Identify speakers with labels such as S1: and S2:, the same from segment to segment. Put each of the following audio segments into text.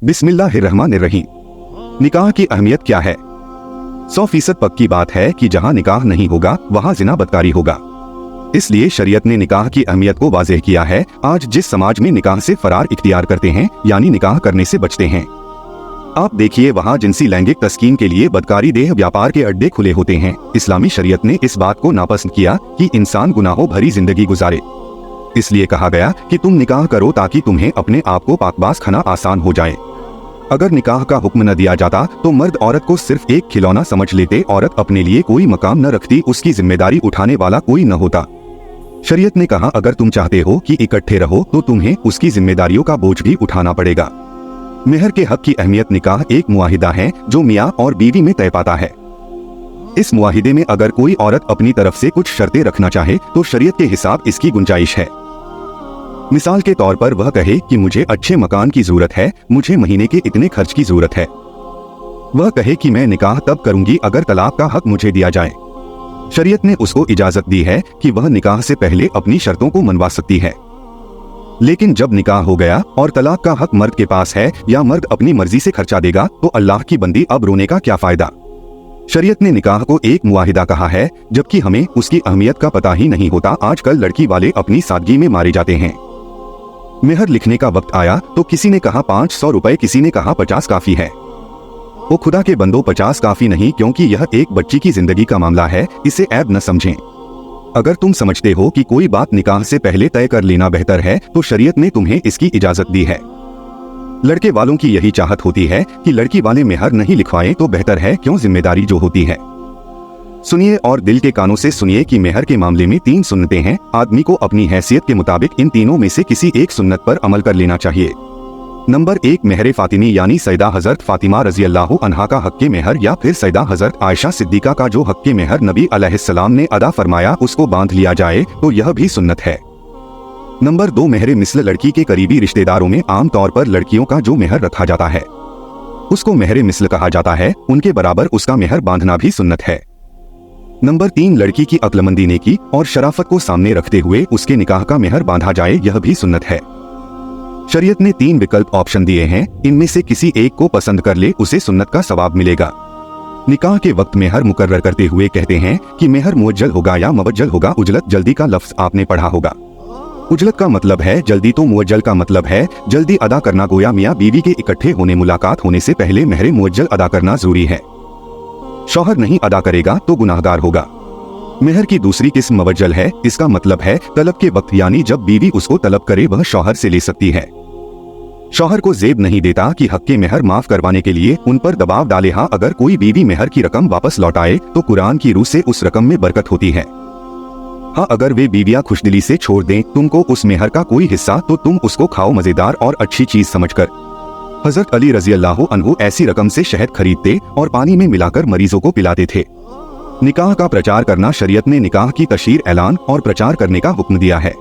S1: बिस्मिल्लाहिर्रहमानिर्रहीम। निकाह की अहमियत क्या है? 100% पक्की बात है कि जहां निकाह नहीं होगा वहां जिना बदकारी होगा। इसलिए शरीयत ने निकाह की अहमियत को वाज़ेह किया है। आज जिस समाज में निकाह से फरार इख्तियार करते हैं यानी निकाह करने से बचते हैं, आप देखिए वहाँ जिनसी लैंगिक तस्कीन के लिए बदकारी देह व्यापार के अड्डे खुले होते हैं। इस्लामी शरीयत ने इस बात को नापसंद किया कि इंसान गुनाहों भरी जिंदगी गुजारे। इसलिए कहा गया कि तुम निकाह करो ताकि तुम्हें अपने आप को पाकबाज खाना आसान हो जाए। अगर निकाह का हुक्म न दिया जाता तो मर्द औरत को सिर्फ एक खिलौना समझ लेते। औरत अपने लिए कोई मकाम न रखती, उसकी जिम्मेदारी उठाने वाला कोई न होता। शरीयत ने कहा अगर तुम चाहते हो कि इकट्ठे रहो तो तुम्हें उसकी जिम्मेदारियों का बोझ भी उठाना पड़ेगा। मेहर के हक की अहमियत निकाह एक मुआहिदा है जो मियाँ और बीवी में तय पाता है। इस मुआहिदे में अगर कोई औरत अपनी तरफ से कुछ शर्तें रखना चाहे तो शरीयत के हिसाब इसकी गुंजाइश है। मिसाल के तौर पर वह कहे कि मुझे अच्छे मकान की जरूरत है, मुझे महीने के इतने खर्च की जरूरत है। वह कहे कि मैं निकाह तब करूंगी अगर तलाक का हक मुझे दिया जाए। शरीयत ने उसको इजाजत दी है कि वह निकाह से पहले अपनी शर्तों को मनवा सकती है। लेकिन जब निकाह हो गया और तलाक का हक मर्द के पास है या मर्द अपनी मर्जी से खर्चा देगा तो अल्लाह की बंदी अब रोने का क्या फायदा। शरीयत ने निकाह को एक मुआहिदा कहा है, जबकि हमें उसकी अहमियत का पता ही नहीं होता। आजकल लड़की वाले अपनी सादगी में मारे जाते हैं। मेहर लिखने का वक्त आया तो किसी ने कहा 500 रुपए, किसी ने कहा 50 काफी है। वो खुदा के बंदो 50 काफी नहीं, क्योंकि यह एक बच्ची की जिंदगी का मामला है, इसे ऐब न समझें। अगर तुम समझते हो कि कोई बात निकाह से पहले तय कर लेना बेहतर है तो शरीयत ने तुम्हें इसकी इजाजत दी है। लड़के वालों की यही चाहत होती है कि लड़की वाले मेहर नहीं लिखवाएं तो बेहतर है, क्यों जिम्मेदारी जो होती है। सुनिए और दिल के कानों से सुनिए कि मेहर के मामले में 3 सुन्नतें हैं। आदमी को अपनी हैसियत के मुताबिक इन तीनों में से किसी एक सुन्नत पर अमल कर लेना चाहिए। नंबर 1 मेहर फातिमी यानी सैयदा हजरत फातिमा रजी अल्लाह अन्हा का हक के मेहर या फिर सैयदा हजरत आयशा सिद्दीका का जो हक के मेहर नबी अलैहिस्सलाम ने अदा फरमाया उसको बांध लिया जाए तो यह भी सुन्नत है। नंबर 2 मेहर मिस्ल लड़की के करीबी रिश्तेदारों में आम तौर पर लड़कियों का जो मेहर रखा जाता है उसको मेहर मिस्ल कहा जाता है, उनके बराबर उसका मेहर बांधना भी सुन्नत है। नंबर 3 लड़की की अक्लमंदी नेकी और शराफत को सामने रखते हुए उसके निकाह का मेहर बांधा जाए, यह भी सुन्नत है। शरीयत ने 3 विकल्प ऑप्शन दिए हैं, इनमें से किसी एक को पसंद कर ले उसे सुन्नत का सवाब मिलेगा। निकाह के वक्त मेहर मुकर्रर करते हुए कहते हैं कि मेहर मुअज्जल होगा या मुबज्जल होगा। उजलत जल्दी का लफ्ज आपने पढ़ा होगा। उजलत का मतलब है जल्दी, तो मुअज्जल का मतलब है जल्दी अदा करना। गोया मियाँ बीवी के इकट्ठे होने मुलाकात होने से पहले मेहर मुअज्जल अदा करना जरूरी है। शौहर नहीं अदा करेगा तो गुनाहगार होगा। मेहर की दूसरी किस्म मुबज्जल है, इसका मतलब है तलब के वक्त, यानी जब बीवी उसको तलब करे वह शौहर से ले सकती है। शौहर को जेब नहीं देता कि हक के मेहर माफ करवाने के लिए उन पर दबाव डाले। हाँ, अगर कोई बीवी मेहर की रकम वापस लौटाए तो कुरान की रूह से उस रकम में बरकत होती है। हाँ, अगर वे बीवियां खुशदिली से छोड़ दें तुमको उस मेहर का कोई हिस्सा तो तुम उसको खाओ मजेदार और अच्छी चीज समझकर। हजरत अली रजी अल्लाह अन्हु ऐसी रकम से शहद खरीदते और पानी में मिलाकर मरीजों को पिलाते थे। निकाह का प्रचार करना, शरीयत ने निकाह की तशहीर, ऐलान और प्रचार करने का हुक्म दिया है।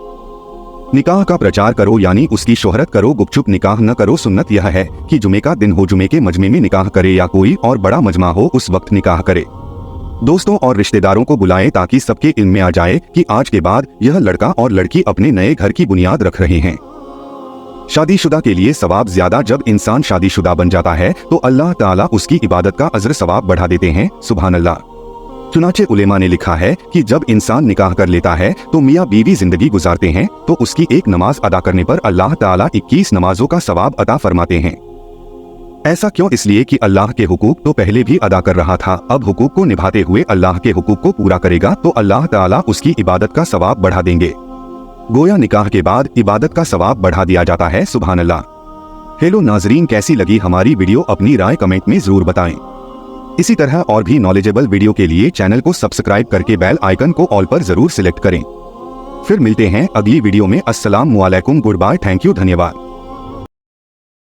S1: निकाह का प्रचार करो यानी उसकी शोहरत करो, गुपचुप निकाह न करो। सुन्नत यह है कि जुमे का दिन हो, जुमे के मजमे में निकाह करे या कोई और बड़ा मजमा हो उस वक्त निकाह करे। दोस्तों और रिश्तेदारों को बुलाएं ताकि सबके इल्म में आ जाए कि आज के बाद यह लड़का और लड़की अपने नए घर की बुनियाद रख रहे हैं। शादीशुदा के लिए सवाब ज्यादा, जब इंसान शादीशुदा बन जाता है तो अल्लाह ताला उसकी इबादत का अज्र सवाब बढ़ा देते हैं। सुभान अल्लाह। चुनाचे उलेमा ने लिखा है कि जब इंसान निकाह कर लेता है तो मियाँ बीवी जिंदगी गुजारते हैं तो उसकी एक नमाज अदा करने पर अल्लाह ताला 21 नमाजों का सवाब अता फरमाते हैं। ऐसा क्यों? इसलिए कि अल्लाह के हुकूक तो पहले भी अदा कर रहा था, अब हुकूक को निभाते हुए अल्लाह के हुकूक को पूरा करेगा तो अल्लाह ताला उसकी इबादत का सवाब बढ़ा देंगे। गोया निकाह के बाद इबादत का सवाब बढ़ा दिया जाता है। सुभान अल्लाह। हेलो नाजरीन, कैसी लगी हमारी वीडियो? अपनी राय कमेंट में जरूर बताएं। इसी तरह और भी नॉलेजेबल वीडियो के लिए चैनल को सब्सक्राइब करके बेल आइकन को ऑल पर जरूर सिलेक्ट करें। फिर मिलते हैं अगली वीडियो में। अस्सलाम वालेकुम, गुड बाय, थैंक यू, धन्यवाद।